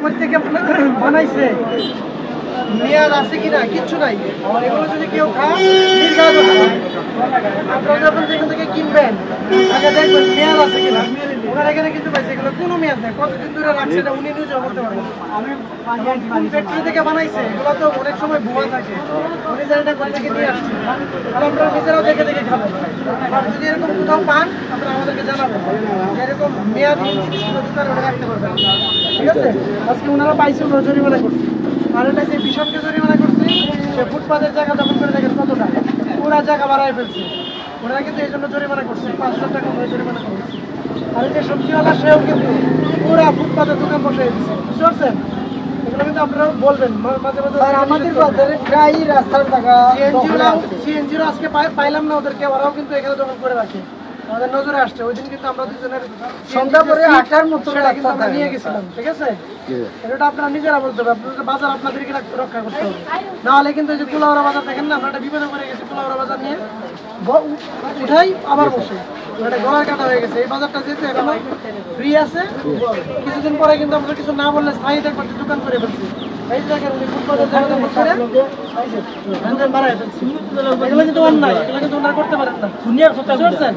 প্রত্যেকে বানাইছে মেয়াদ আছে কিনা কিচ্ছু নাই। এগুলো যদি কেউ খায় নির্ঘাত আপনারা যখন যেখান থেকে কিনবেন আগে দেখবেন মেয়াদ আছে কিনা। ওনার এখানে কিন্তু পাইছে এগুলো কোনো মেয়াদ নেই, কতদিন ধরে রাখছে এটা উনি নিজেও বলতে পারবেন। কোন ফ্যাক্টরি থেকে বানাইছে এগুলো তো অনেক সময় ভুয়া থাকে, উনি জানি না কোথা থেকে নিয়ে আসছে। তাহলে আপনারা নিজেরাও দেখে দেখে খাবেন। আর যদি এরকম কোথাও পান আপনারা আমাদেরকে জানাবেন, এরকম মেয়াদ জিনিসগুলো দোকানে ওটা রাখতে পারবেন, ঠিক আছে? আজকে ওনারা পাইছে, ওনারা জরিমানা করছে। আর এটা যে ভীষণকে জরিমানা করছে, সে ফুটপাতের জায়গা দখল করে দেখেন কতটা, পুরা জায়গা বাড়ায় ফেলছে। ওনারা কিন্তু এই জন্য জরিমানা করছে, 500 টাকা করে জরিমানা করছে। আর এই যে সবজিওয়ালা সেও কিন্তু পুরা ফুটপাতের দোকান বসে দিচ্ছে, বুঝতে পারছেন? এগুলো কিন্তু আপনারা বলবেন মাঝে মাঝে। আমাদের বাজারে প্রায় রাস্তার টাকা সিএনজিও আজকে পাইলাম না ওদেরকে, ওরাও কিন্তু এখানে দখল করে রাখে, আমাদের নজরে আসছে। ওই দিন কিন্তু আমরা দুজনের সন্ধ্যা পরে 8টার মতো কিন্তু আমরা নিয়ে গেছিলাম, ঠিক আছে? এটা আপনারা নিজেরা বলতে হবে, আপনাদের বাজার আপনাদেরকে রক্ষা করতে হবে, নাহলে কিন্তু এই যে কুলাউড়া বাজার দেখেন না, আমরা একটা বিপদে পড়ে গেছি। কুলাউড়া বাজার নিয়ে উঠাই আবার বসে এটা গলার কাটা হয়ে গেছে। এই বাজারটা যেহেতু এখনো ফ্রি আছে, কিছুদিন পরে কিন্তু আমরা কিছু না বললে স্থায়ী দেখবার দোকান করে ফেলছি। এই জায়গায় উনি ফুটপাতের জায়গা দখল করে দোকান বাড়ায় ফেলছি। এগুলো কিন্তু অন্যায়, এগুলো কিন্তু ওনারা করতে পারেন না। দুনিয়ার কথা বলছেন।